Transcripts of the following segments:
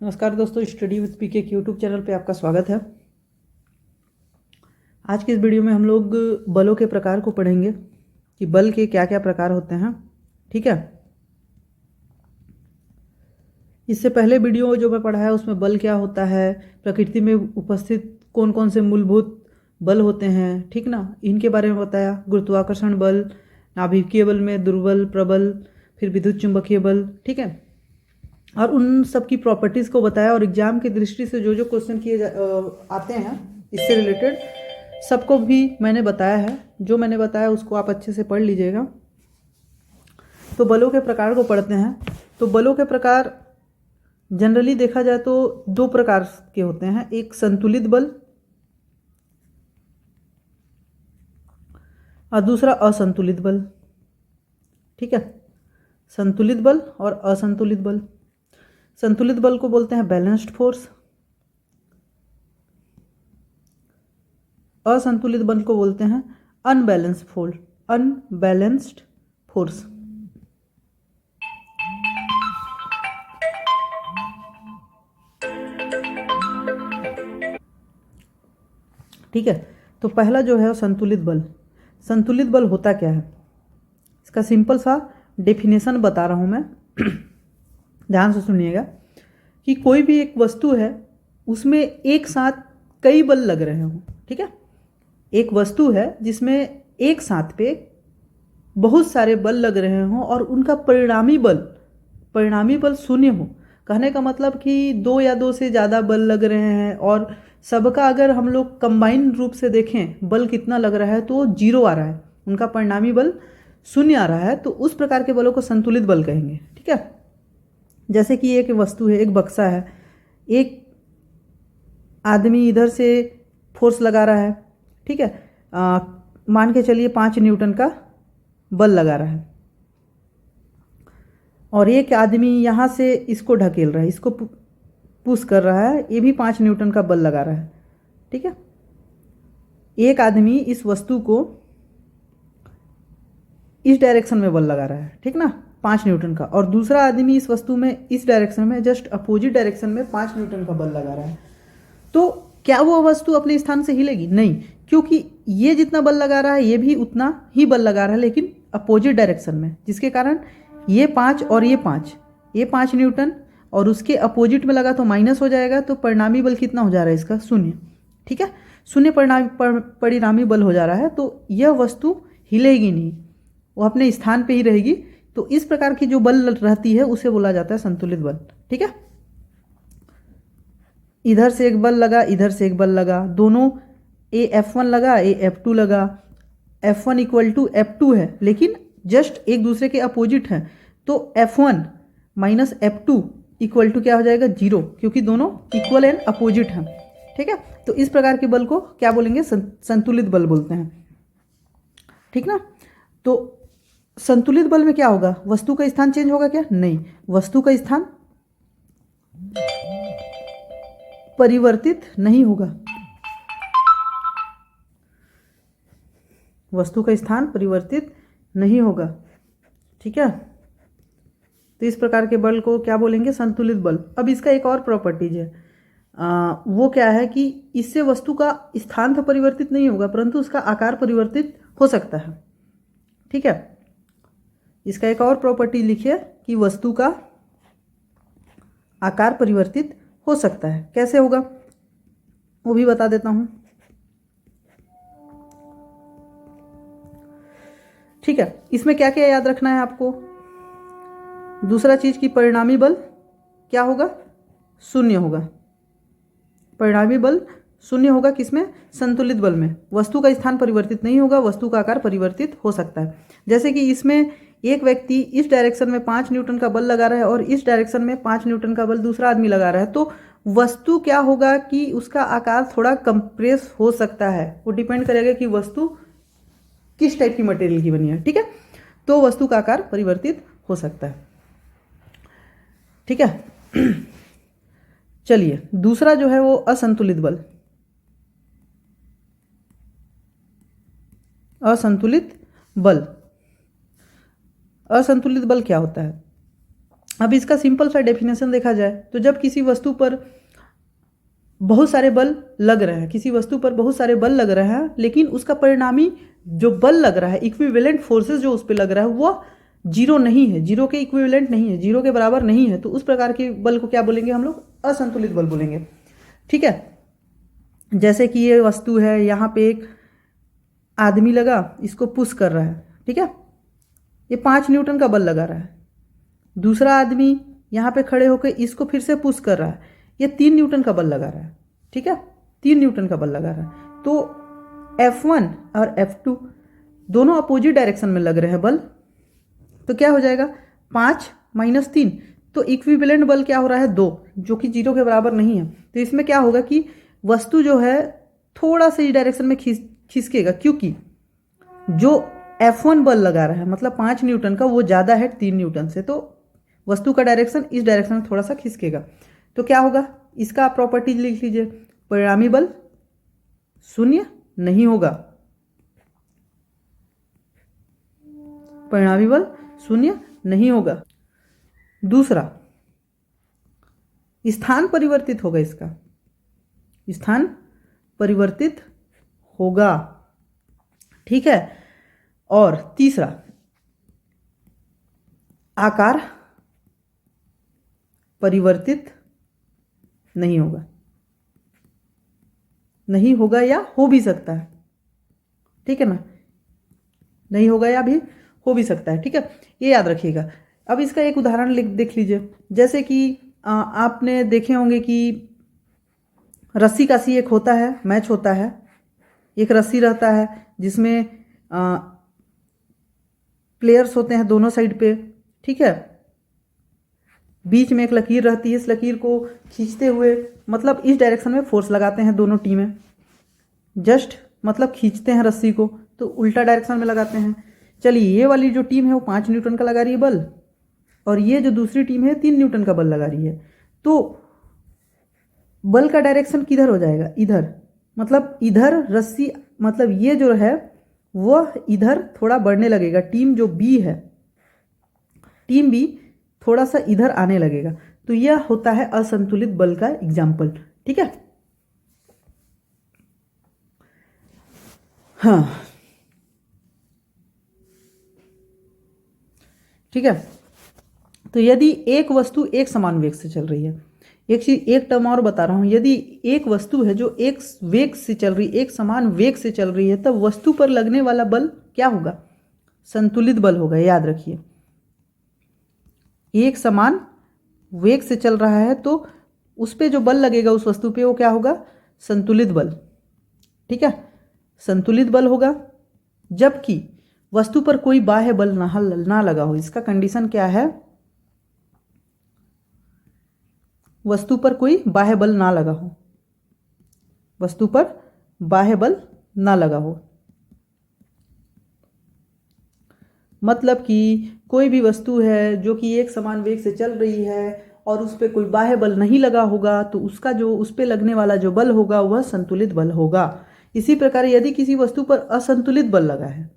नमस्कार दोस्तों, study with पीके के यूट्यूब चैनल पे आपका स्वागत है। आज की इस वीडियो में हम लोग बलों के प्रकार को पढ़ेंगे कि बल के क्या क्या प्रकार होते हैं। ठीक है, इससे पहले वीडियो जो मैं पढ़ा है उसमें बल क्या होता है, प्रकृति में उपस्थित कौन कौन से मूलभूत बल होते हैं, ठीक ना, इनके बारे में बताया। गुरुत्वाकर्षण बल, नाभिकीय बल में दुर्बल, प्रबल, फिर विद्युत चुंबकीय बल, ठीक है, और उन सब की प्रॉपर्टीज़ को बताया। और एग्जाम की दृष्टि से जो जो क्वेश्चन आते हैं इससे रिलेटेड सबको भी मैंने बताया है। जो मैंने बताया उसको आप अच्छे से पढ़ लीजिएगा। तो बलों के प्रकार को पढ़ते हैं। तो बलों के प्रकार जनरली देखा जाए तो दो प्रकार के होते हैं, एक संतुलित बल और दूसरा असंतुलित बल। ठीक है, संतुलित बल और असंतुलित बल। संतुलित बल को बोलते हैं बैलेंस्ड फोर्स, असंतुलित बल को बोलते हैं अनबैलेंस्ड फोर्स। ठीक है, तो पहला जो है संतुलित बल। संतुलित बल होता क्या है, इसका सिंपल सा डेफिनेशन बता रहा हूं मैं ध्यान से सुनिएगा कि कोई भी एक वस्तु है उसमें एक साथ कई बल लग रहे हों। ठीक है, एक वस्तु है जिसमें एक साथ पे बहुत सारे बल लग रहे हों और उनका परिणामी बल शून्य हो। कहने का मतलब कि दो या दो से ज़्यादा बल लग रहे हैं और सबका अगर हम लोग कंबाइन रूप से देखें बल कितना लग रहा है तो जीरो आ रहा है, उनका परिणामी बल शून्य आ रहा है, तो उस प्रकार के बलों को संतुलित बल कहेंगे। ठीक है, जैसे कि एक वस्तु है, एक बक्सा है, एक आदमी इधर से फोर्स लगा रहा है, ठीक है, मान के चलिए 5 न्यूटन का बल लगा रहा है, और एक आदमी यहाँ से इसको ढकेल रहा है, इसको पुश कर रहा है, ये भी 5 न्यूटन का बल लगा रहा है। ठीक है, एक आदमी इस वस्तु को इस डायरेक्शन में बल लगा रहा है, ठीक ना, 5 न्यूटन का, और दूसरा आदमी इस वस्तु में इस डायरेक्शन में जस्ट अपोजिट डायरेक्शन में 5 न्यूटन का बल लगा रहा है। तो क्या वो वस्तु अपने स्थान से हिलेगी? नहीं, क्योंकि ये जितना बल लगा रहा है ये भी उतना ही बल लगा रहा है, लेकिन अपोजिट डायरेक्शन में, जिसके कारण ये 5 और ये 5 न्यूटन और उसके अपोजिट में लगा तो माइनस हो जाएगा, तो परिणामी बल कितना हो जा रहा है इसका? शून्य। ठीक है, शून्य परिणामी बल हो जा रहा है, तो यह वस्तु हिलेगी नहीं, वो अपने स्थान पे ही रहेगी। तो इस प्रकार की जो बल रहती है उसे बोला जाता है संतुलित बल। ठीक है, इधर से एक बल लगा, इधर से एक बल लगा, दोनों ए F1 लगा, ए F2 लगा, F1 इक्वल टू F2 है, लेकिन जस्ट एक दूसरे के अपोजिट है, तो F1 minus F2 equal to क्या हो जाएगा? 0, क्योंकि दोनों इक्वल एंड अपोजिट हैं। ठीक है, तो इस प्रकार के बल को क्या बोलेंगे? संतुलित बल बोलते हैं। ठीक ना, तो संतुलित बल में क्या होगा? वस्तु का स्थान चेंज होगा क्या? नहीं, वस्तु का स्थान परिवर्तित नहीं होगा, वस्तु का स्थान परिवर्तित नहीं होगा। ठीक है, तो इस प्रकार के बल को क्या बोलेंगे? संतुलित बल। अब इसका एक और प्रॉपर्टीज है, वो क्या है कि इससे वस्तु का स्थान तो परिवर्तित नहीं होगा परंतु उसका आकार परिवर्तित हो सकता है। ठीक है, इसका एक और प्रॉपर्टी लिखिए कि वस्तु का आकार परिवर्तित हो सकता है। कैसे होगा वो भी बता देता हूं। ठीक है, इसमें क्या क्या याद रखना है आपको? दूसरा चीज की परिणामी बल क्या होगा? शून्य होगा। परिणामी बल शून्य होगा किसमें? संतुलित बल में। वस्तु का स्थान परिवर्तित नहीं होगा, वस्तु का आकार परिवर्तित हो सकता है। जैसे कि इसमें एक व्यक्ति इस डायरेक्शन में 5 न्यूटन का बल लगा रहा है और इस डायरेक्शन में 5 न्यूटन का बल दूसरा आदमी लगा रहा है, तो वस्तु क्या होगा कि उसका आकार थोड़ा कंप्रेस हो सकता है। वो डिपेंड करेगा कि वस्तु किस टाइप की मटेरियल की बनी है। ठीक है, तो वस्तु का आकार परिवर्तित हो सकता है। ठीक है, चलिए दूसरा जो है वो असंतुलित बल। असंतुलित बल, असंतुलित बल क्या होता है? अब इसका सिंपल सा डेफिनेशन देखा जाए तो जब किसी वस्तु पर बहुत सारे बल लग रहे हैं, किसी वस्तु पर बहुत सारे बल लग रहे हैं, लेकिन उसका परिणामी जो बल लग रहा है, इक्विवेलेंट फोर्सेस जो उस पर लग रहा है वो जीरो नहीं है, जीरो के इक्विवेलेंट नहीं है, जीरो के बराबर नहीं है, तो उस प्रकार के बल को क्या बोलेंगे हम लोग? असंतुलित बल बोलेंगे। ठीक है, जैसे कि ये वस्तु है, यहाँ पे एक आदमी लगा, इसको पुश कर रहा है, ठीक है, ये 5 न्यूटन का बल लगा रहा है। दूसरा आदमी यहाँ पे खड़े होकर इसको फिर से पुश कर रहा है, ये 3 न्यूटन का बल लगा रहा है। ठीक है, 3 न्यूटन का बल लगा रहा है। तो F1 और F2 दोनों अपोजिट डायरेक्शन में लग रहे हैं बल, तो क्या हो जाएगा? 5 - 3, तो इक्विवेलेंट बल क्या हो रहा है? 2, जो कि जीरो के बराबर नहीं है। तो इसमें क्या होगा कि वस्तु जो है थोड़ा सा इस डायरेक्शन में खिसकेगा, क्योंकि जो F1 बल लगा रहा है मतलब 5 न्यूटन का, वो ज़्यादा है 3 न्यूटन से, तो वस्तु का डायरेक्शन इस डायरेक्शन में थोड़ा सा खिसकेगा। तो क्या होगा? इसका आप प्रॉपर्टीज लिख लीजिए। परिणामी बल 0 नहीं होगा, परिणामी बल 0 नहीं होगा। दूसरा, स्थान परिवर्तित होगा, इसका स्थान परिवर्तित होगा। ठीक है, और तीसरा, आकार परिवर्तित नहीं होगा, नहीं होगा या हो भी सकता है। ठीक है ना, नहीं होगा या भी हो भी सकता है। ठीक है, ये याद रखिएगा। अब इसका एक उदाहरण देख लीजिए। जैसे कि आपने देखे होंगे कि रस्सी कसी एक होता है, मैच होता है, एक रस्सी रहता है जिसमें प्लेयर्स होते हैं दोनों साइड पे। ठीक है, बीच में एक लकीर रहती है, इस लकीर को खींचते हुए मतलब इस डायरेक्शन में फोर्स लगाते हैं दोनों टीमें, जस्ट मतलब खींचते हैं रस्सी को, तो उल्टा डायरेक्शन में लगाते हैं। चलिए, ये वाली जो टीम है वो 5 न्यूटन का लगा रही है बल, और ये जो दूसरी टीम है 3 न्यूटन का बल लगा रही है। तो बल का डायरेक्शन किधर हो जाएगा? इधर, मतलब इधर रस्सी, मतलब ये जो है वह इधर थोड़ा बढ़ने लगेगा। टीम जो बी है, टीम बी थोड़ा सा इधर आने लगेगा। तो यह होता है असंतुलित बल का एग्जाम्पल। ठीक है, हाँ, ठीक है। तो यदि एक वस्तु एक समान वेग से चल रही है, एक चीज, एक टर्म और बता रहा हूं, यदि एक वस्तु है जो एक वेग से चल रही, एक समान वेग से चल रही है, तब वस्तु पर लगने वाला बल क्या होगा? संतुलित बल होगा। याद रखिए, एक समान वेग से चल रहा है तो उस पे जो बल लगेगा उस वस्तु पे, वो क्या होगा? संतुलित बल। ठीक है, संतुलित बल होगा। जबकि वस्तु पर कोई बाह्य बल ना लगा हो। इसका कंडीशन क्या है? वस्तु पर कोई बाह्य बल ना लगा हो, वस्तु पर बाह्य बल ना लगा हो, मतलब कि कोई भी वस्तु है जो कि एक समान वेग से चल रही है और उस पर कोई बाह्य बल नहीं लगा होगा, तो उसका जो उस पर लगने वाला जो बल होगा वह संतुलित बल होगा। इसी प्रकार यदि किसी वस्तु पर असंतुलित बल लगा है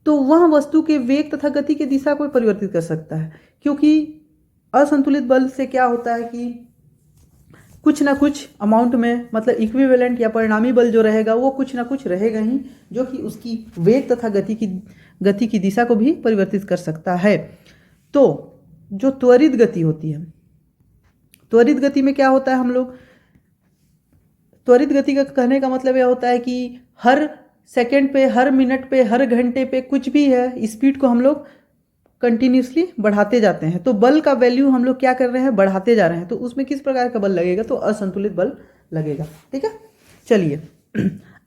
तो वह वस्तु के वेग तथा गति की दिशा को परिवर्तित कर सकता है, क्योंकि असंतुलित बल से क्या होता है कि कुछ ना कुछ अमाउंट में, मतलब इक्विवेलेंट या परिणामी बल जो रहेगा वो कुछ ना कुछ रहेगा ही, जो कि उसकी वेग तथा गति की दिशा को भी परिवर्तित कर सकता है। तो जो त्वरित गति होती है, त्वरित गति में क्या होता है, हम लोग त्वरित गति का कहने का मतलब यह होता है कि हर सेकंड पे, हर मिनट पे, हर घंटे पे कुछ भी है, स्पीड को हम लोग कंटिन्यूसली बढ़ाते जाते हैं। तो बल का वैल्यू हम लोग क्या कर रहे हैं? बढ़ाते जा रहे हैं। तो उसमें किस प्रकार का बल लगेगा? तो असंतुलित बल लगेगा। ठीक है, चलिए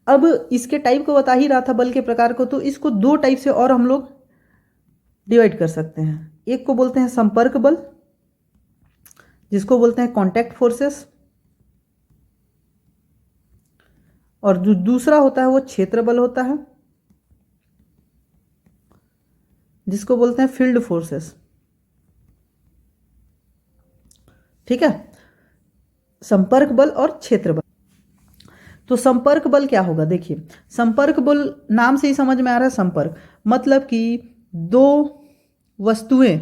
अब इसके टाइप को बता ही रहा था, बल के प्रकार को, तो इसको 2 टाइप से और हम लोग डिवाइड कर सकते हैं। एक को बोलते हैं संपर्क बल, जिसको बोलते हैं कॉन्टैक्ट फोर्सेस, और जो दूसरा होता है वो क्षेत्र बल होता है, जिसको बोलते हैं फील्ड फोर्सेस। ठीक है, संपर्क बल और क्षेत्र बल। तो संपर्क बल क्या होगा? देखिए, संपर्क बल नाम से ही समझ में आ रहा है, संपर्क मतलब कि 2 वस्तुएं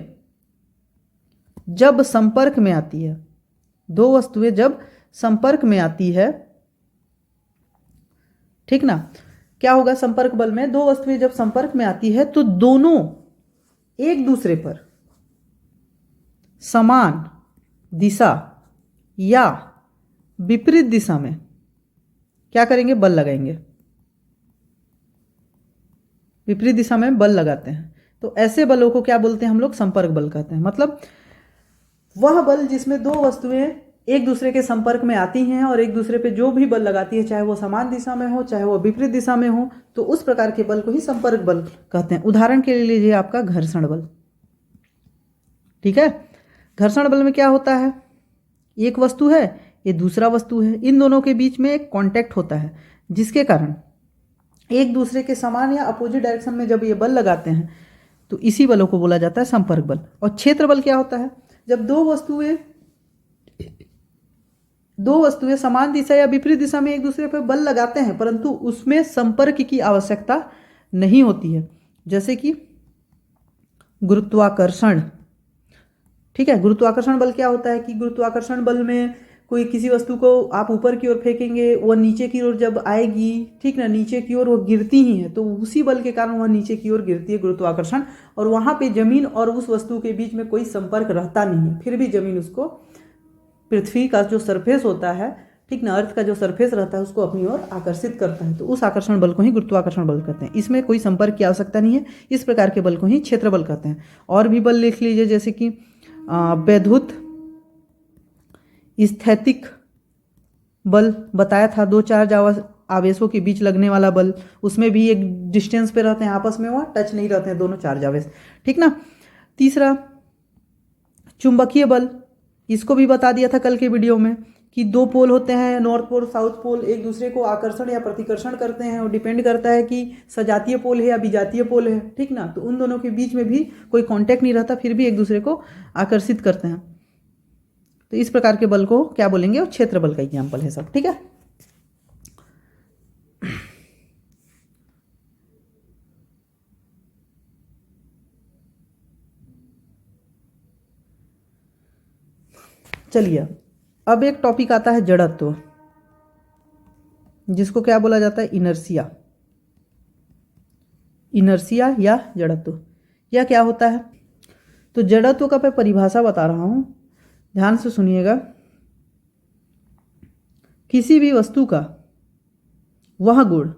जब संपर्क में आती है, दो वस्तुएं जब संपर्क में आती है, ठीक ना, क्या होगा संपर्क बल में, दो वस्तुएं जब संपर्क में आती है तो दोनों एक दूसरे पर समान दिशा या विपरीत दिशा में क्या करेंगे, बल लगाएंगे, विपरीत दिशा में बल लगाते हैं। तो ऐसे बलों को क्या बोलते हैं हम लोग, संपर्क बल कहते हैं। मतलब वह बल जिसमें दो वस्तुएं एक दूसरे के संपर्क में आती हैं और एक दूसरे पे जो भी बल लगाती है, चाहे वो समान दिशा में हो चाहे वो विपरीत दिशा में हो, तो उस प्रकार के बल को ही संपर्क बल कहते हैं। उदाहरण के लिए लीजिए आपका घर्षण बल। ठीक है, घर्षण बल में क्या होता है, एक वस्तु है, ये दूसरा वस्तु है, इन दोनों के बीच में एक कांटेक्ट होता है जिसके कारण एक दूसरे के समान या अपोजिट डायरेक्शन में जब ये बल लगाते हैं तो इसी बलों को बोला जाता है संपर्क बल। और क्षेत्र बल क्या होता है, जब दो वस्तुएं समान दिशा या विपरीत दिशा में एक दूसरे पर बल लगाते हैं परंतु उसमें संपर्क की आवश्यकता नहीं होती है, जैसे कि गुरुत्वाकर्षण। ठीक है, गुरुत्वाकर्षण बल क्या होता है कि गुरुत्वाकर्षण बल में कोई किसी वस्तु को आप ऊपर की ओर फेंकेंगे, वह नीचे की ओर जब आएगी, ठीक ना, नीचे की ओर वो गिरती ही है, तो उसी बल के कारण वह नीचे की ओर गिरती है, गुरुत्वाकर्षण। और वहाँ पे जमीन और उस वस्तु के बीच में कोई संपर्क रहता नहीं है, फिर भी जमीन उसको, पृथ्वी का जो सरफेस होता है, ठीक ना, अर्थ का जो सरफेस रहता है उसको अपनी ओर आकर्षित करता है, तो उस आकर्षण बल को ही गुरुत्वाकर्षण बल कहते हैं। इसमें कोई संपर्क की आवश्यकता नहीं है, इस प्रकार के बल को ही क्षेत्र बल कहते हैं। और भी बल लिख लीजिए, जैसे कि वैद्युत स्थैतिक बल बताया था, दो चार्ज आवेशों के बीच लगने वाला बल, उसमें भी एक डिस्टेंस पे रहते हैं, आपस में वह टच नहीं रहते हैं दोनों चार्ज आवेश, ठीक ना। तीसरा चुंबकीय बल, इसको भी बता दिया था कल के वीडियो में कि दो पोल होते हैं, नॉर्थ पोल साउथ पोल, एक दूसरे को आकर्षण या प्रतिकर्षण करते हैं और डिपेंड करता है कि सजातीय पोल है या विजातीय पोल है, ठीक ना। तो उन दोनों के बीच में भी कोई कांटेक्ट नहीं रहता, फिर भी एक दूसरे को आकर्षित करते हैं, तो इस प्रकार के बल को क्या बोलेंगे, और क्षेत्र बल का एग्जाम्पल है सब। ठीक है, चलिए अब एक टॉपिक आता है जड़त्व, जिसको क्या बोला जाता है, इनर्शिया। इनर्शिया या जड़त्व, यह क्या होता है, तो जड़त्व का मैं परिभाषा बता रहा हूं, ध्यान से सुनिएगा। किसी भी वस्तु का वह गुण,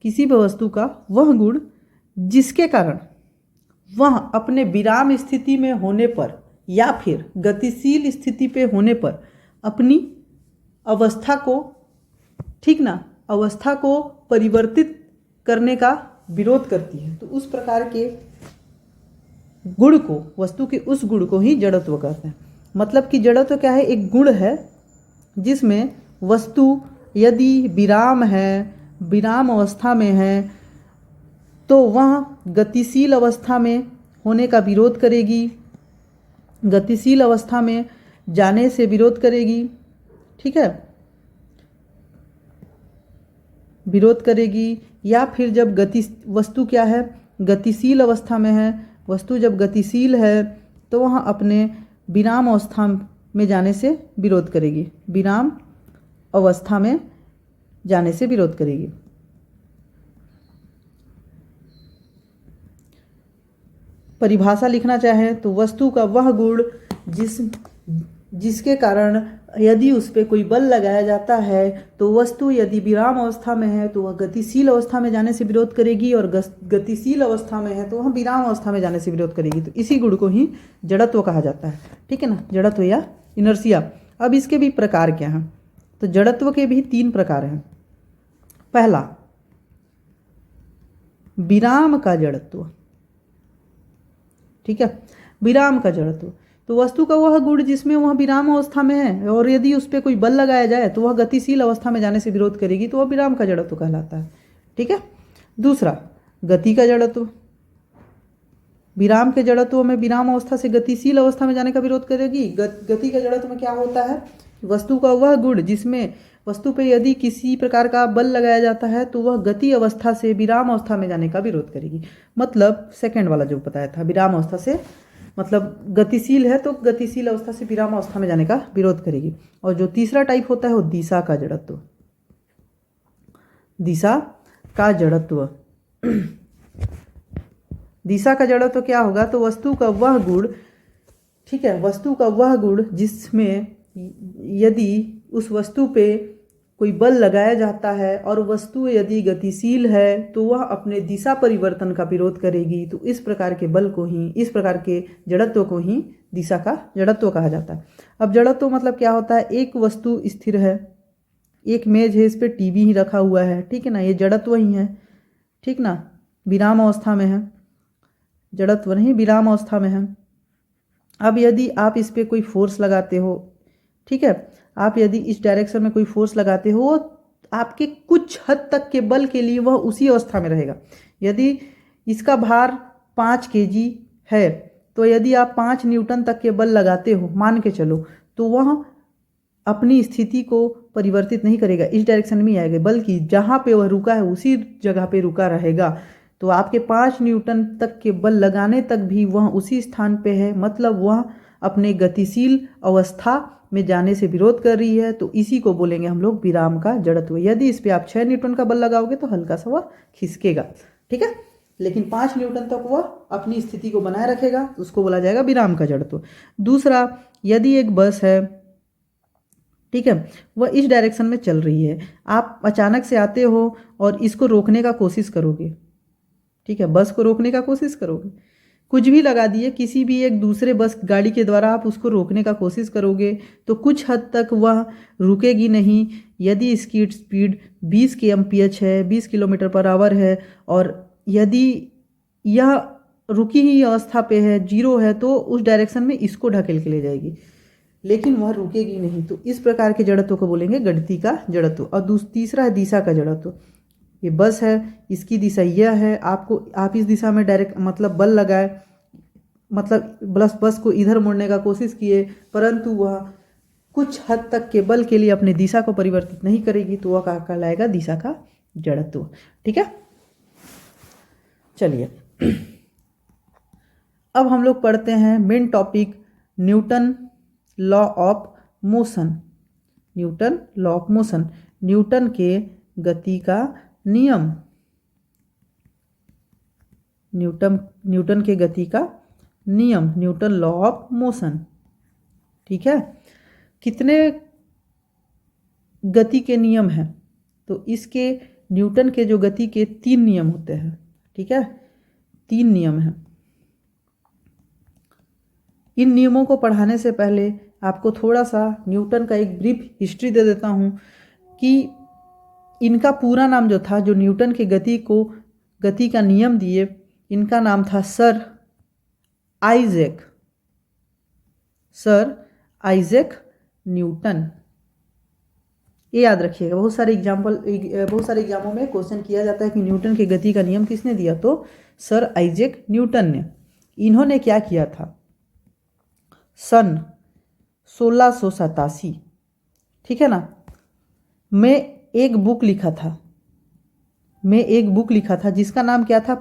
किसी भी वस्तु का वह गुण जिसके कारण वह अपने विराम स्थिति में होने पर या फिर गतिशील स्थिति पे होने पर अपनी अवस्था को, ठीक ना, अवस्था को परिवर्तित करने का विरोध करती है, तो उस प्रकार के गुण को, वस्तु के उस गुण को ही जड़त्व कहते हैं। मतलब कि जड़त्व क्या है, एक गुण है जिसमें वस्तु यदि विराम है, विराम अवस्था में है, तो वह गतिशील अवस्था में होने का विरोध करेगी, गतिशील अवस्था में जाने से विरोध करेगी, ठीक है, विरोध करेगी। या फिर जब वस्तु क्या है, गतिशील अवस्था में है, वस्तु जब गतिशील है तो वह अपने विराम अवस्था में जाने से विरोध करेगी, विराम अवस्था में जाने से विरोध करेगी। परिभाषा लिखना चाहें तो वस्तु का वह गुण जिसके कारण यदि उस पर कोई बल लगाया जाता है तो वस्तु यदि विराम अवस्था में है तो वह गतिशील अवस्था में जाने से विरोध करेगी, और गतिशील अवस्था में है तो वह विराम अवस्था में जाने से विरोध करेगी। तो इसी गुण को ही जड़त्व कहा जाता है, ठीक है ना, जड़त्व या इनर्शिया। अब इसके भी प्रकार क्या हैं, तो जड़त्व के भी 3 प्रकार हैं। पहला विराम का जड़त्व, ठीक है, विराम का जड़त्व, तो वस्तु का वह गुण जिसमें वह विराम अवस्था में है और यदि उस पर कोई बल लगाया जाए तो वह गतिशील अवस्था में जाने से विरोध करेगी, तो वह विराम का जड़त्व कहलाता है, ठीक है। दूसरा गति का जड़त्व, विराम के जड़त्व में विराम अवस्था से गतिशील अवस्था में जाने का विरोध करेगी। गति का जड़त्व में क्या होता है, वस्तु का वह गुण जिसमें वस्तु पे यदि किसी प्रकार का बल लगाया जाता है तो वह गति अवस्था से विराम अवस्था में जाने का विरोध करेगी। मतलब सेकंड वाला जो बताया था, विराम अवस्था से मतलब गतिशील है तो गतिशील अवस्था से विराम अवस्था में जाने का विरोध करेगी। और जो तीसरा टाइप होता है वो दिशा का जड़त्व। दिशा का जड़त्व दिशा का जड़त्व क्या होगा, तो वस्तु का वह गुण, ठीक है, वस्तु का वह गुण जिसमें यदि उस वस्तु पे कोई बल लगाया जाता है और वस्तु यदि गतिशील है तो वह अपने दिशा परिवर्तन का विरोध करेगी। तो इस प्रकार के बल को ही, इस प्रकार के जड़त्व को ही दिशा का जड़त्व कहा जाता है। अब जड़त्व मतलब क्या होता है, एक वस्तु स्थिर है, एक मेज है, इस पर टीवी ही रखा हुआ है, ठीक है ना, ये जड़त्व ही है, ठीक ना, विराम अवस्था में है, जड़त्व नहीं विराम अवस्था में है। अब यदि आप इस पर कोई फोर्स लगाते हो, ठीक है, आप यदि इस डायरेक्शन में कोई फोर्स लगाते हो, आपके कुछ हद तक के बल के लिए वह उसी अवस्था में रहेगा। यदि इसका भार 5 kg है तो यदि आप 5 न्यूटन तक के बल लगाते हो, मान के चलो, तो वह अपनी स्थिति को परिवर्तित नहीं करेगा, इस डायरेक्शन में ही आएगा, बल्कि जहाँ पे वह रुका है उसी जगह पे रुका रहेगा। तो आपके 5 न्यूटन तक के बल लगाने तक भी वह उसी स्थान पे है, मतलब वह अपने गतिशील अवस्था में जाने से विरोध कर रही है। तो इसी को बोलेंगे हम लोग विराम का जड़त्व। यदि इस पे आप 6 न्यूटन का बल लगाओगे तो हल्का सा वह खिसकेगा, ठीक है, लेकिन 5 न्यूटन तक वह अपनी स्थिति को बनाए रखेगा, उसको बोला जाएगा विराम का जड़त्व। दूसरा, यदि एक बस है, ठीक है, वह इस डायरेक्शन में चल रही है, आप अचानक से आते हो और इसको रोकने का कोशिश करोगे, ठीक है, बस को रोकने का कोशिश करोगे, कुछ भी लगा दिए, किसी भी एक दूसरे बस गाड़ी के द्वारा आप उसको रोकने का कोशिश करोगे तो कुछ हद तक वह रुकेगी नहीं। यदि इसकी स्पीड 20 kmph है, 20 km/h है, और यदि यह रुकी ही अवस्था पे है, जीरो है, तो उस डायरेक्शन में इसको ढकेल के ले जाएगी, लेकिन वह रुकेगी नहीं। तो इस प्रकार के जड़त्व को बोलेंगे गति का जड़त्व। और तीसरा है दिशा का जड़त्व। ये बस है, इसकी दिशा यह है, आप इस दिशा में डायरेक्ट मतलब बल लगाए, मतलब बस को इधर मोड़ने का कोशिश किए, परंतु वह कुछ हद तक के बल के लिए अपनी दिशा को परिवर्तित नहीं करेगी, तो वह क्या कहलाएगा, दिशा का जड़त्व, ठीक है। चलिए अब हम लोग पढ़ते हैं main topic, Newton law of motion. Newton law of motion, Newton के गति का नियम, न्यूटन के गति का नियम, न्यूटन लॉ ऑफ मोशन, ठीक है। कितने गति के नियम हैं, तो इसके न्यूटन के जो गति के 3 नियम होते हैं, ठीक है, 3 नियम हैं। इन नियमों को पढ़ाने से पहले आपको थोड़ा सा न्यूटन का एक ब्रीफ हिस्ट्री दे देता हूँ कि इनका पूरा नाम जो था, जो न्यूटन के गति का नियम दिए, इनका नाम था सर आइजैक न्यूटन। ये याद रखिएगा, बहुत सारे एग्जामों में क्वेश्चन किया जाता है कि न्यूटन के गति का नियम किसने दिया, तो सर आइजैक न्यूटन ने। इन्होंने क्या किया था, सन 1687, ठीक है ना, मैं एक बुक लिखा था जिसका नाम क्या था,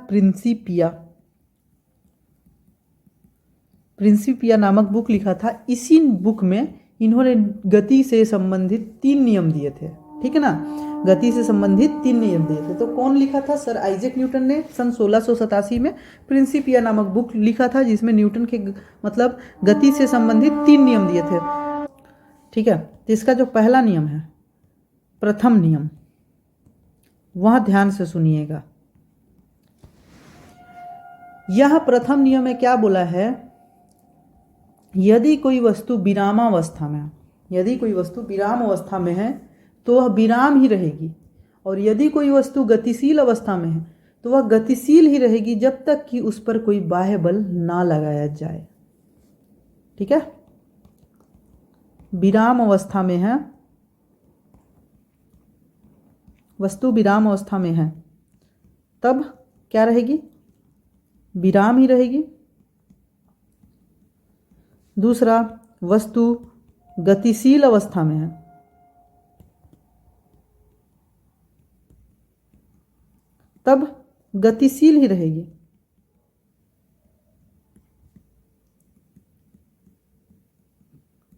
प्रिंसिपिया नामक बुक लिखा था। इसी बुक में इन्होंने गति से संबंधित 3 नियम दिए थे, ठीक है ना, गति से संबंधित 3 नियम दिए थे। तो कौन लिखा था, सर आइजैक न्यूटन ने सन 1687 में प्रिंसिपिया नामक बुक लिखा था, जिसमें न्यूटन के मतलब गति से संबंधित 3 नियम दिए थे, ठीक है। तो इसका जो पहला नियम है, प्रथम नियम, वह ध्यान से सुनिएगा। यह प्रथम नियम में क्या बोला है, यदि कोई वस्तु विराम अवस्था में है तो वह विराम ही रहेगी, और यदि कोई वस्तु गतिशील अवस्था में है तो वह गतिशील ही रहेगी जब तक कि उस पर कोई बाह्य बल ना लगाया जाए, ठीक है। विराम अवस्था में है, वस्तु विराम अवस्था में है, तब क्या रहेगी, विराम ही रहेगी। दूसरा, वस्तु गतिशील अवस्था में है, तब गतिशील ही रहेगी।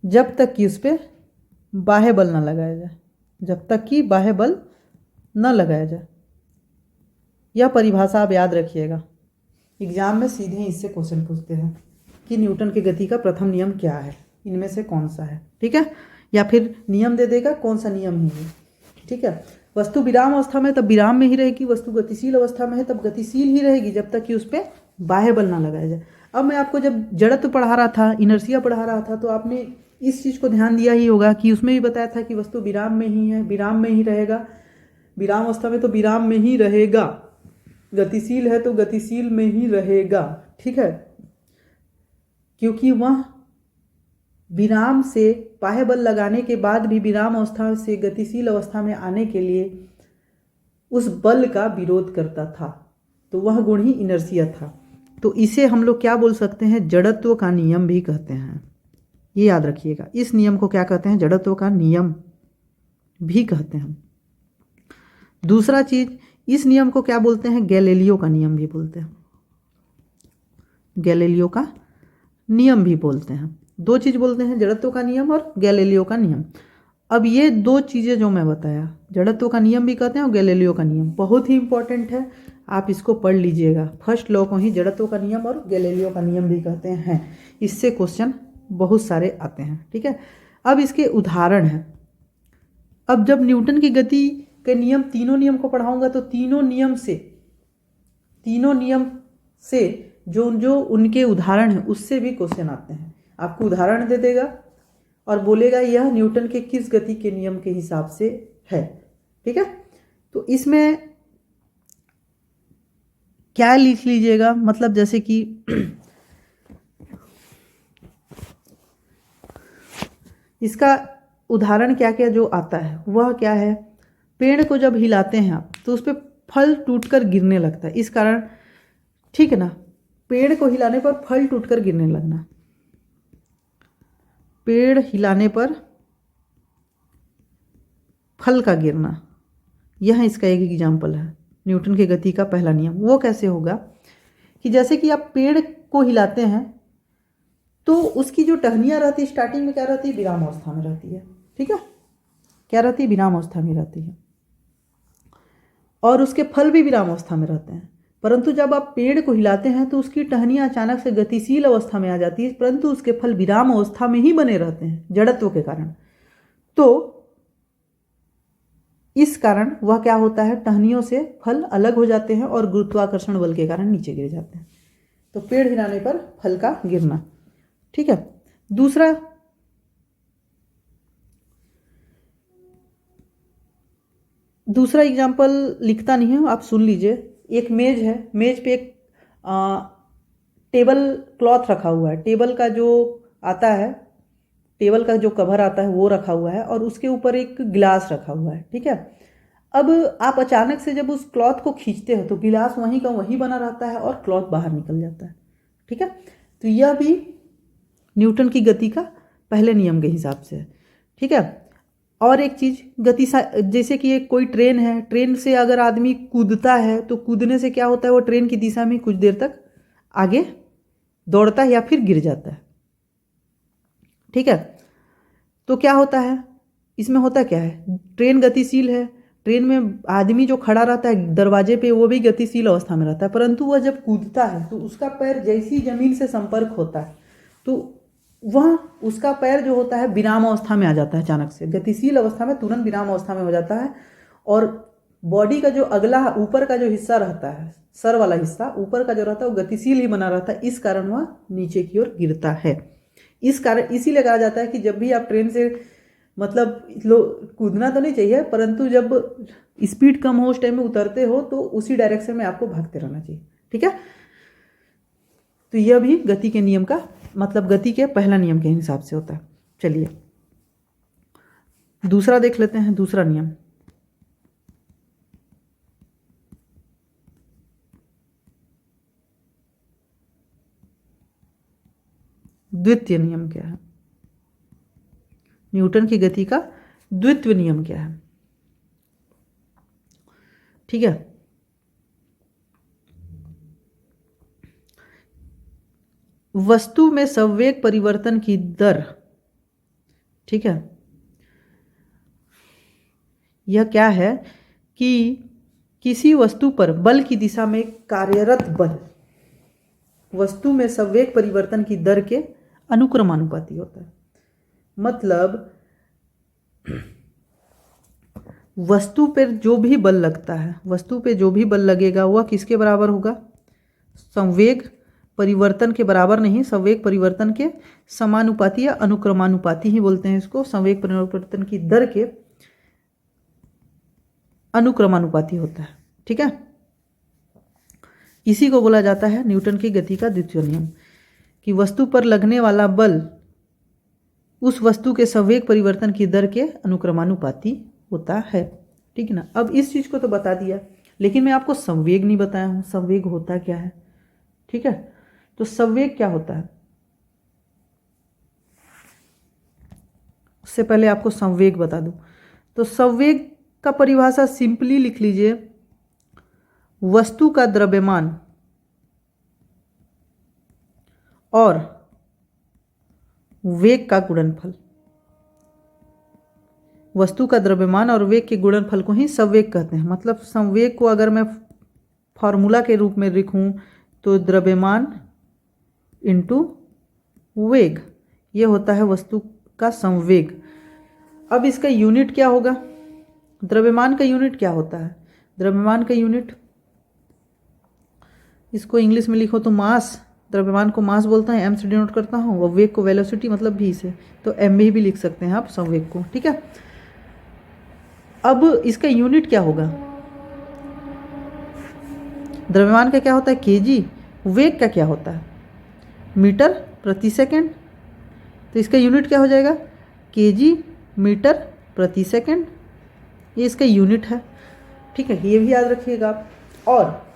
जब तक कि उस पर बाह्य बल ना लगाया जाए, जब तक कि बाह्य बल न लगाया जाए। यह परिभाषा आप याद रखिएगा, एग्जाम में सीधे इससे क्वेश्चन पूछते हैं कि न्यूटन की गति का प्रथम नियम क्या है, इनमें से कौन सा है, ठीक है। या फिर नियम दे देगा कौन सा नियम ही है, ठीक है। वस्तु विराम अवस्था में तब विराम में ही रहेगी, वस्तु गतिशील अवस्था में है तब गतिशील ही रहेगी, जब तक कि उस पर बाह्य बल ना लगाया जाए। अब मैं आपको जब जड़त्व पढ़ा रहा था, इनर्शिया पढ़ा रहा था, तो आपने इस चीज़ को ध्यान दिया ही होगा कि उसमें भी बताया था कि वस्तु विराम में ही है, विराम में ही रहेगा, विराम अवस्था में तो विराम में ही रहेगा, गतिशील है तो गतिशील में ही रहेगा, ठीक है। क्योंकि वह विराम से बाह्य बल लगाने के बाद भी विराम अवस्था से गतिशील अवस्था में आने के लिए उस बल का विरोध करता था, तो वह गुण ही इनर्शिया था। तो इसे हम लोग क्या बोल सकते हैं, जड़त्व का नियम भी कहते हैं। ये याद रखिएगा, इस नियम को क्या कहते हैं, जड़त्व का नियम भी कहते हैं। दूसरा चीज, इस नियम को क्या बोलते हैं, गैलीलियो का नियम भी बोलते हैं, गैलीलियो का नियम भी बोलते हैं। दो चीज बोलते हैं, जड़त्व का नियम और गैलीलियो का नियम। अब ये दो चीजें जो मैं बताया, जड़त्व का नियम भी कहते हैं और गैलीलियो का नियम, बहुत ही इंपॉर्टेंट है, आप इसको पढ़ लीजिएगा। फर्स्ट लॉ को ही जड़त्व का नियम और गैलीलियो का नियम भी कहते हैं, इससे क्वेश्चन बहुत सारे आते हैं, ठीक है। अब इसके उदाहरण हैं। अब जब न्यूटन की गति के नियम, तीनों नियम को पढ़ाऊंगा तो तीनों नियम से जो जो उनके उदाहरण हैं उससे भी क्वेश्चन आते हैं। आपको उदाहरण दे देगा और बोलेगा यह न्यूटन के किस गति के नियम के हिसाब से है, ठीक है। तो इसमें क्या लिख लीजिएगा, मतलब जैसे कि इसका उदाहरण क्या क्या जो आता है वह क्या है, पेड़ को जब हिलाते हैं आप तो उस पर फल टूटकर गिरने लगता है, इस कारण, ठीक है ना, पेड़ को हिलाने पर फल टूटकर गिरने लगना, पेड़ हिलाने पर फल का गिरना, यह इसका एक एग्जाम्पल है न्यूटन की गति का पहला नियम। वो कैसे होगा कि जैसे कि आप पेड़ को हिलाते हैं तो उसकी जो टहनियाँ रहती है स्टार्टिंग में क्या रहती है, विराम अवस्था में रहती है, ठीक है, क्या रहती है, विराम अवस्था में रहती है, और उसके फल भी विराम अवस्था में रहते हैं। परंतु जब आप पेड़ को हिलाते हैं तो उसकी टहनियाँ अचानक से गतिशील अवस्था में आ जाती है, परंतु उसके फल विराम अवस्था में ही बने रहते हैं जड़त्व के कारण। तो इस कारण वह क्या होता है, टहनियों से फल अलग हो जाते हैं और गुरुत्वाकर्षण बल के कारण नीचे गिर जाते हैं। तो पेड़ हिलाने पर फल का गिरना, ठीक है। दूसरा एग्जाम्पल लिखता नहीं है, आप सुन लीजिए। एक मेज है, मेज पे एक टेबल क्लॉथ रखा हुआ है, टेबल का जो आता है, टेबल का जो कवर आता है वो रखा हुआ है और उसके ऊपर एक गिलास रखा हुआ है, ठीक है। अब आप अचानक से जब उस क्लॉथ को खींचते हो तो गिलास वहीं का वहीं बना रहता है और क्लॉथ बाहर निकल जाता है, ठीक है। तो यह भी न्यूटन की गति का पहले नियम के हिसाब से है, ठीक है। और एक चीज, गति जैसे कि एक कोई ट्रेन है, ट्रेन से अगर आदमी कूदता है तो कूदने से क्या होता है, वो ट्रेन की दिशा में कुछ देर तक आगे दौड़ता है या फिर गिर जाता है, ठीक है। तो क्या होता है, इसमें होता क्या है, ट्रेन गतिशील है, ट्रेन में आदमी जो खड़ा रहता है दरवाजे पे वो भी गतिशील अवस्था में रहता है, परंतु वह जब कूदता है तो उसका पैर जैसी जमीन से संपर्क होता है तो वह उसका पैर जो होता है विराम अवस्था में आ जाता है, अचानक से गतिशील अवस्था में तुरंत विराम अवस्था में हो जाता है। और बॉडी का जो अगला ऊपर का जो हिस्सा रहता है, सर वाला हिस्सा ऊपर का जो रहता है वो गतिशील ही बना रहता है, इस कारण वह नीचे की ओर गिरता है। इस कारण इसीलिए कहा जाता है कि जब भी आप ट्रेन से, मतलब कूदना तो नहीं चाहिए, परंतु जब स्पीड कम हो उस टाइम में उतरते हो तो उसी डायरेक्शन में आपको भागते रहना चाहिए, ठीक है। तो यह भी गति के नियम का, मतलब गति के पहला नियम के हिसाब से होता है। चलिए दूसरा देख लेते हैं, दूसरा नियम, द्वितीय नियम क्या है, न्यूटन की गति का द्वितीय नियम क्या है, ठीक है। वस्तु में संवेग परिवर्तन की दर ठीक है, यह क्या है कि किसी वस्तु पर बल की दिशा में कार्यरत बल वस्तु में संवेग परिवर्तन की दर के अनुक्रमानुपाती होता है। मतलब वस्तु पर जो भी बल लगता है, वस्तु पे जो भी बल लगेगा वह किसके बराबर होगा? संवेग परिवर्तन के बराबर नहीं, संवेग परिवर्तन के समानुपाती या अनुक्रमानुपाती ही बोलते हैं इसको। संवेग परिवर्तन की दर के अनुक्रमानुपाती होता है। ठीक है, इसी को बोला जाता है न्यूटन की गति का द्वितीय नियम, कि वस्तु पर लगने वाला बल उस वस्तु के संवेग परिवर्तन की दर के अनुक्रमानुपाती होता है। ठीक है ना। अब इस चीज को तो बता दिया, लेकिन मैं आपको संवेग नहीं बताया हूं, संवेग होता क्या है। ठीक है, तो संवेग क्या होता है, उससे पहले आपको संवेग बता दूं। तो संवेग का परिभाषा सिंपली लिख लीजिए, वस्तु का द्रव्यमान और वेग का गुणनफल। वस्तु का द्रव्यमान और वेग के गुणनफल को ही संवेग कहते हैं। मतलब संवेग को अगर मैं फॉर्मूला के रूप में लिखूं तो द्रव्यमान इंटू वेग, ये होता है वस्तु का संवेग। अब इसका यूनिट क्या होगा? द्रव्यमान का यूनिट क्या होता है? द्रव्यमान का यूनिट, इसको इंग्लिश में लिखो तो मास, द्रव्यमान को मास बोलते हैं, एम से डिनोट करता हूँ, और वेग को वेलोसिटी मतलब भी से, तो एम में भी लिख सकते हैं आप संवेग को। ठीक है, अब इसका यूनिट क्या होगा? द्रव्यमान का क्या होता है? केजी। वेग का क्या होता है? मीटर प्रति सेकंड। तो इसका यूनिट क्या हो जाएगा? केजी मीटर प्रति सेकंड, ये इसका यूनिट है। ठीक है, ये भी याद रखिएगा आप। और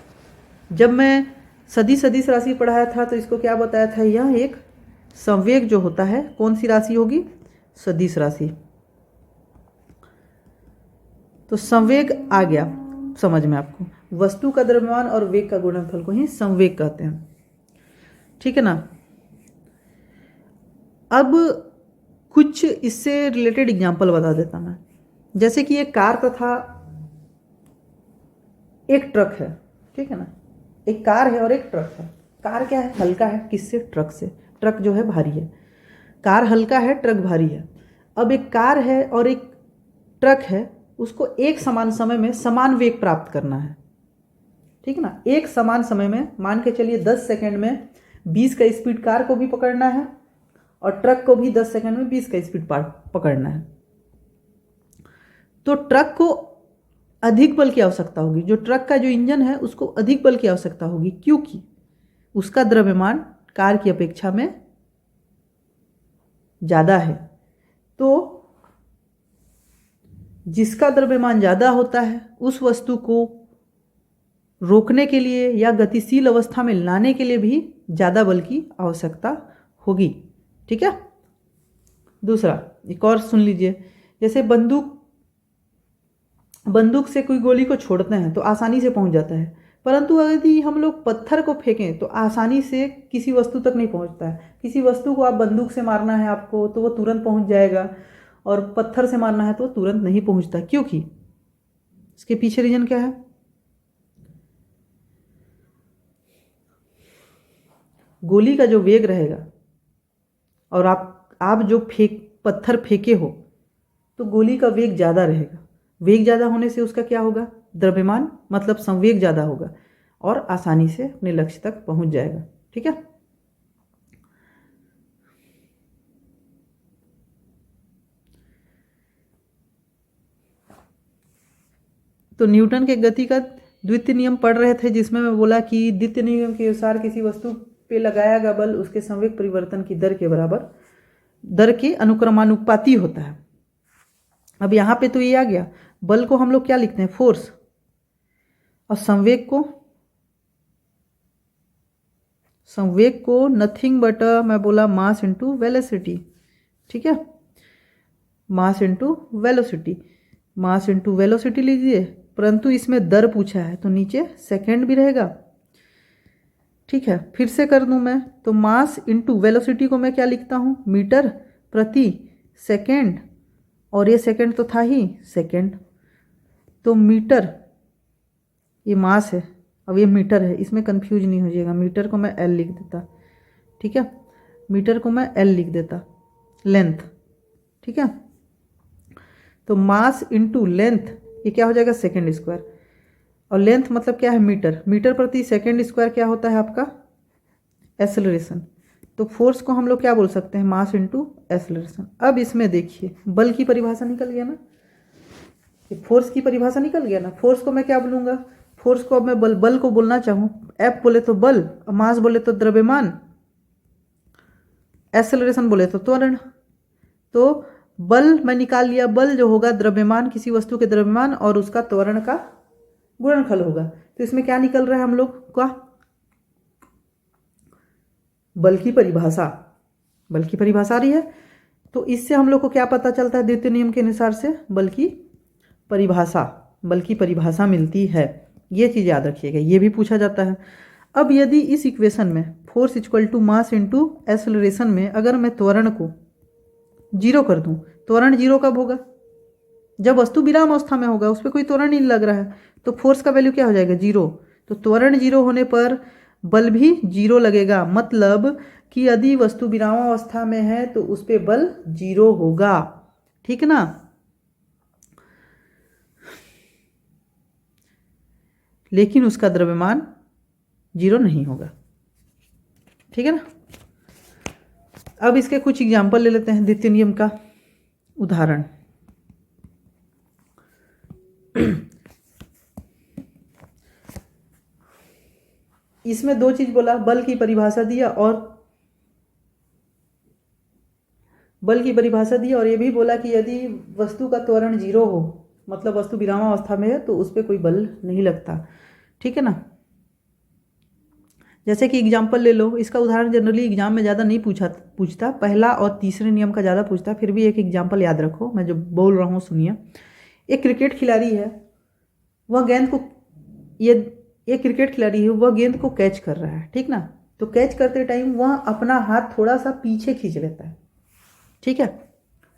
जब मैं सदिश राशि पढ़ाया था तो इसको क्या बताया था? यह एक संवेग जो होता है कौन सी राशि होगी? सदिश राशि। तो संवेग आ गया समझ में आपको। वस्तु का द्रव्यमान और वेग का गुणनफल को ही संवेग कहते हैं। ठीक है ना। अब कुछ इससे रिलेटेड एग्जांपल बता देता मैं। जैसे कि एक कार तथा एक ट्रक है। ठीक है ना, एक कार है और एक ट्रक है। कार क्या है? हल्का है। किससे? ट्रक से। ट्रक जो है भारी है। कार हल्का है, ट्रक भारी है। अब एक कार है और एक ट्रक है, उसको एक समान समय में समान वेग प्राप्त करना है। ठीक है ना, एक समान समय में, मान के चलिए 10 सेकंड में 20 का स्पीड कार को भी पकड़ना है और ट्रक को भी 10 सेकंड में 20 का स्पीड पकड़ना है। तो ट्रक को अधिक बल की आवश्यकता होगी। जो ट्रक का जो इंजन है उसको अधिक बल की आवश्यकता होगी, क्योंकि उसका द्रव्यमान कार की अपेक्षा में ज़्यादा है। तो जिसका द्रव्यमान ज़्यादा होता है उस वस्तु को रोकने के लिए या गतिशील अवस्था में लाने के लिए भी ज़्यादा बल की आवश्यकता होगी। ठीक है। दूसरा एक और सुन लीजिए। जैसे बंदूक से कोई गोली को छोड़ते हैं तो आसानी से पहुंच जाता है, परंतु यदि हम लोग पत्थर को फेंकें तो आसानी से किसी वस्तु तक नहीं पहुंचता है। किसी वस्तु को आप बंदूक से मारना है आपको तो वो तुरंत पहुंच जाएगा, और पत्थर से मारना है तो वो तुरंत नहीं पहुंचता। क्योंकि इसके पीछे रीजन क्या है? गोली का जो वेग रहेगा और आप जो पत्थर फेंके हो तो गोली का वेग ज़्यादा रहेगा। वेग ज़्यादा होने से उसका क्या होगा? द्रव्यमान मतलब संवेग ज़्यादा होगा और आसानी से अपने लक्ष्य तक पहुंच जाएगा। ठीक है। तो न्यूटन के गति का द्वितीय नियम पढ़ रहे थे, जिसमें मैं बोला कि द्वितीय नियम के अनुसार किसी वस्तु पे लगाया गया बल उसके संवेग परिवर्तन की दर के बराबर, दर के अनुक्रमानुपाती होता है। अब यहाँ पे तो ये आ गया, बल को हम लोग क्या लिखते हैं? फोर्स। और संवेग को नथिंग बट मैं बोला मास इंटू वेलोसिटी। ठीक है, mass into velocity. Mass into velocity लीजिए, परंतु इसमें दर पूछा है तो नीचे सेकंड भी रहेगा। ठीक है, फिर से कर दूं मैं तो मास इंटू वेलोसिटी को मैं क्या लिखता हूँ? मीटर प्रति सेकेंड, और ये सेकेंड तो था ही सेकेंड, तो मीटर, ये मास है, अब ये मीटर है, इसमें कंफ्यूज नहीं हो जाएगा, मीटर को मैं एल लिख देता, ठीक है, मीटर को मैं एल लिख देता, लेंथ, ठीक है। तो मास इंटू लेंथ, ये क्या हो जाएगा सेकेंड स्क्वायर, और लेंथ मतलब क्या है मीटर, मीटर प्रति सेकेंड स्क्वायर क्या होता है आपका एक्सेलरेशन। तो फोर्स को हम लोग क्या बोल सकते हैं, मास इंटू एक्सेलरेशन। अब इसमें देखिए बल की परिभाषा निकल गया ना, फोर्स की परिभाषा निकल गया ना। फोर्स को मैं क्या बोलूँगा, फोर्स को अब मैं बल को बोलना चाहूँ, एफ बोले तो बल, मास बोले तो द्रव्यमान, एक्सेलरेशन बोले तो त्वरण। तो बल मैं निकाल लिया, बल जो होगा द्रव्यमान, किसी वस्तु के द्रव्यमान और उसका त्वरण का गुणनफल होगा। तो इसमें क्या निकल रहा है हम लोग का, बल की परिभाषा, बल की परिभाषा आ रही है। तो इससे हम लोग को क्या पता चलता है, द्वितीय नियम के अनुसार से बल की परिभाषा, बल की परिभाषा मिलती है। ये चीज़ याद रखिएगा, ये भी पूछा जाता है। अब यदि इस इक्वेशन में force equal to mass into acceleration में अगर मैं त्वरण को जीरो कर दूं, त्वरण जीरो कब होगा, जब वस्तु विराम अवस्था में होगा, उस पर कोई त्वरण नहीं लग रहा है, तो फोर्स का वैल्यू क्या हो जाएगा जीरो। तो त्वरण जीरो होने पर बल भी जीरो लगेगा, मतलब कि यदि वस्तु विराम अवस्था में है तो उस पर बल जीरो होगा, ठीक ना। लेकिन उसका द्रव्यमान जीरो नहीं होगा, ठीक है ना। अब इसके कुछ एग्जाम्पल ले लेते हैं द्वितीय नियम का उदाहरण। इसमें दो चीज बोला, बल की परिभाषा दिया और बल की परिभाषा दी, और ये भी बोला कि यदि वस्तु का त्वरण जीरो हो, मतलब वस्तु विरामावस्था में है, तो उस पर कोई बल नहीं लगता, ठीक है ना। जैसे कि एग्जाम्पल ले लो, इसका उदाहरण जनरली एग्जाम में ज़्यादा नहीं पूछता, पहला और तीसरे नियम का ज़्यादा पूछता, फिर भी एक एग्जाम्पल याद रखो, मैं जो बोल रहा हूँ सुनिए। एक क्रिकेट खिलाड़ी है, वह गेंद को ये क्रिकेट खिलाड़ी है, वह गेंद को कैच कर रहा है, ठीक ना। तो कैच करते टाइम वह अपना हाथ थोड़ा सा पीछे खींच लेता है, ठीक है,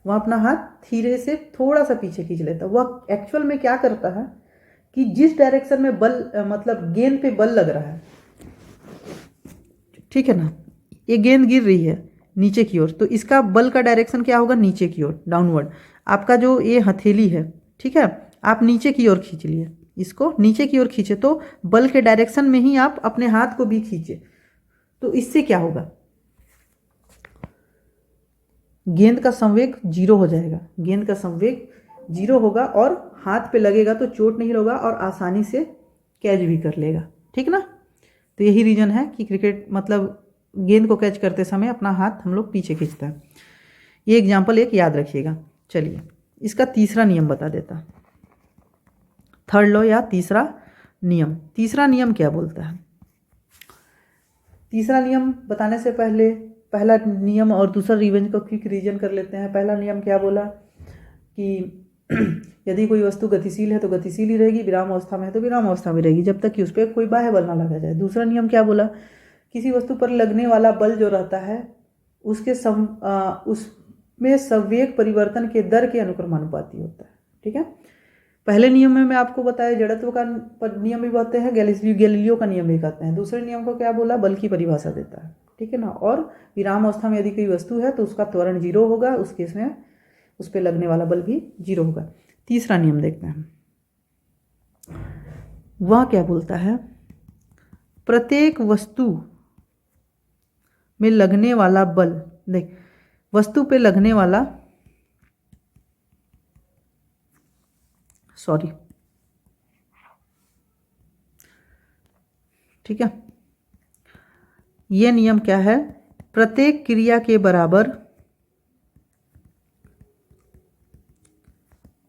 वह अपना हाथ धीरे से थोड़ा सा पीछे खींच लेता है। वह एक्चुअल में क्या करता है कि जिस डायरेक्शन में बल मतलब गेंद पे बल लग रहा है, ठीक है ना, ये गेंद गिर रही है नीचे की ओर, तो इसका बल का डायरेक्शन क्या होगा, नीचे की ओर, डाउनवर्ड। आपका जो ये हथेली है, ठीक है, आप नीचे की ओर खींच लिए, इसको नीचे की ओर खींचे, तो बल के डायरेक्शन में ही आप अपने हाथ को भी खींचे, तो इससे क्या होगा, गेंद का संवेग जीरो हो जाएगा, गेंद का संवेग जीरो होगा और हाथ पे लगेगा तो चोट नहीं होगा और आसानी से कैच भी कर लेगा, ठीक ना। तो यही रीजन है कि क्रिकेट मतलब गेंद को कैच करते समय अपना हाथ हम लोग पीछे खींचता है। ये एग्जाम्पल एक याद रखिएगा। चलिए इसका तीसरा नियम बता देता, थर्ड लॉ या तीसरा नियम। तीसरा नियम क्या बोलता है, तीसरा नियम बताने से पहले पहला नियम और दूसरा रिवीजन को क्विक रिवीजन कर लेते हैं। पहला नियम क्या बोला कि यदि कोई वस्तु गतिशील है तो गतिशील ही रहेगी, विराम अवस्था में है तो विराम अवस्था में रहेगी, जब तक कि उस पर कोई बाह्य बल ना लगा जाए। दूसरा नियम क्या बोला, किसी वस्तु पर लगने वाला बल जो रहता है उसके उसमें संवेग परिवर्तन के दर के अनुक्रमानुपाती होता है, ठीक है। पहले नियम में मैं आपको बताया जड़त्व का नियम भी बताते हैं, गैलीलियो का नियम भी कहते हैं। दूसरे नियम को क्या बोला, बल की परिभाषा देता है, ठीक है ना। और विराम अवस्था में यदि कोई वस्तु है तो उसका त्वरण जीरो होगा, उस केस में उस पर लगने वाला बल भी जीरो होगा। तीसरा नियम देखते हैं, वह क्या बोलता है, प्रत्येक वस्तु में लगने वाला बल, देख वस्तु पे लगने वाला, सॉरी, ठीक है, यह नियम क्या है, प्रत्येक क्रिया के बराबर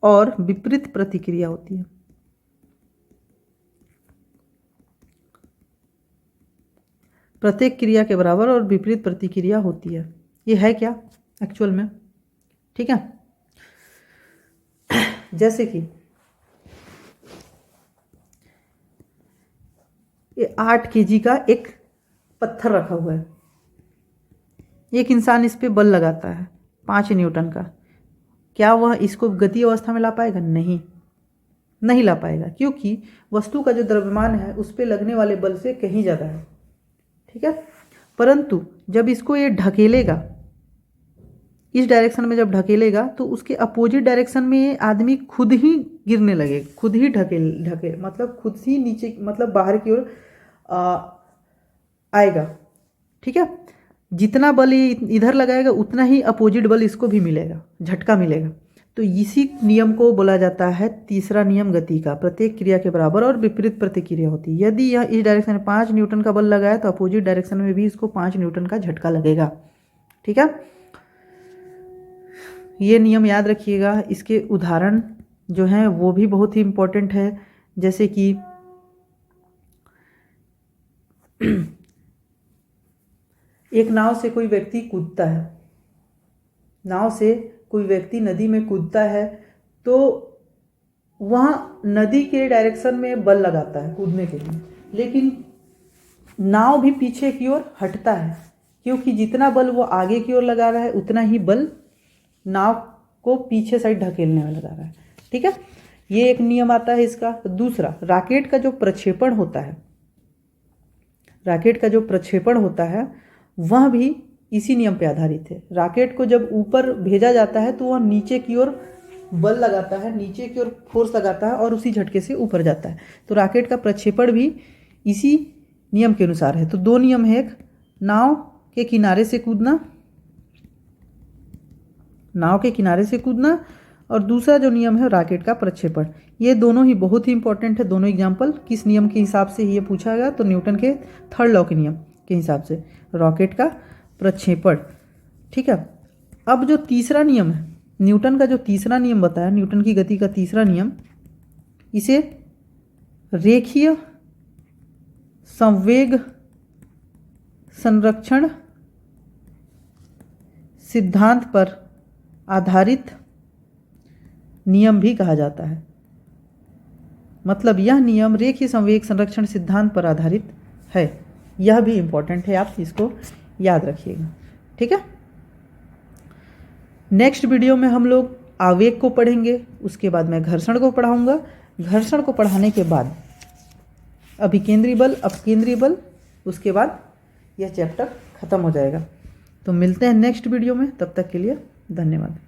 और विपरीत प्रतिक्रिया होती है। प्रत्येक क्रिया के बराबर और विपरीत प्रतिक्रिया होती है। ये है क्या एक्चुअल में, ठीक है। जैसे कि ये 8 kg का एक पत्थर रखा हुआ है, एक इंसान इस पे बल लगाता है, 5 न्यूटन का, क्या वह इसको गति अवस्था में ला पाएगा? नहीं ला पाएगा, क्योंकि वस्तु का जो द्रव्यमान है उस पर लगने वाले बल से कहीं ज़्यादा है। ठीक है, परंतु जब इसको ये ढकेलेगा, इस डायरेक्शन में जब ढकेलेगा तो उसके अपोजिट डायरेक्शन में आदमी खुद ही गिरने लगे, खुद ही ढकेल मतलब खुद ही नीचे, मतलब बाहर की ओर आएगा। ठीक है, जितना बल ये इधर लगाएगा उतना ही अपोजिट बल इसको भी मिलेगा, झटका मिलेगा। तो इसी नियम को बोला जाता है तीसरा नियम गति का। प्रत्येक क्रिया के बराबर और विपरीत प्रतिक्रिया होती है। यदि यह इस डायरेक्शन में 5 न्यूटन का बल लगाए तो अपोजिट डायरेक्शन में भी इसको 5 न्यूटन का झटका लगेगा। ठीक है, ये नियम याद रखिएगा। इसके उदाहरण जो हैं वो भी बहुत ही इम्पोर्टेंट है, जैसे कि एक नाव से कोई व्यक्ति कूदता है, नाव से कोई व्यक्ति नदी में कूदता है, तो वहाँ नदी के डायरेक्शन में बल लगाता है कूदने के लिए, लेकिन नाव भी पीछे की ओर हटता है, क्योंकि जितना बल वो आगे की ओर लगा रहा है उतना ही बल नाव को पीछे साइड ढकेलने में लगा रहा है। ठीक है, ये एक नियम आता है इसका। दूसरा, राकेट का जो प्रक्षेपण होता है, राकेट का जो प्रक्षेपण होता है वह भी इसी नियम पे आधारित है। राकेट को जब ऊपर भेजा जाता है तो वह नीचे की ओर बल लगाता है, नीचे की ओर फोर्स लगाता है और उसी झटके से ऊपर जाता है। तो राकेट का प्रक्षेपण भी इसी नियम के अनुसार है। तो 2 नियम है, एक नाव के किनारे से कूदना, नाव के किनारे से कूदना, और दूसरा जो नियम है राकेट का प्रक्षेपण। ये दोनों ही बहुत ही इंपॉर्टेंट है। दोनों एग्जाम्पल किस नियम के हिसाब से ये पूछा गया? तो न्यूटन के 3rd लॉ के नियम के हिसाब से, रॉकेट का प्रक्षेपण। ठीक है, अब जो तीसरा नियम है, न्यूटन का जो तीसरा नियम बताया, न्यूटन की गति का तीसरा नियम, इसे रेखीय संवेग संरक्षण सिद्धांत पर आधारित नियम भी कहा जाता है। मतलब यह नियम रेखीय संवेग संरक्षण सिद्धांत पर आधारित है। यह भी इंपॉर्टेंट है, आप इसको याद रखिएगा। ठीक है, नेक्स्ट वीडियो में हम लोग आवेग को पढ़ेंगे, उसके बाद मैं घर्षण को पढ़ाऊंगा। घर्षण को पढ़ाने के बाद अभिकेंद्री बल, अपकेंद्री बल, उसके बाद यह चैप्टर खत्म हो जाएगा। तो मिलते हैं नेक्स्ट वीडियो में, तब तक के लिए धन्यवाद।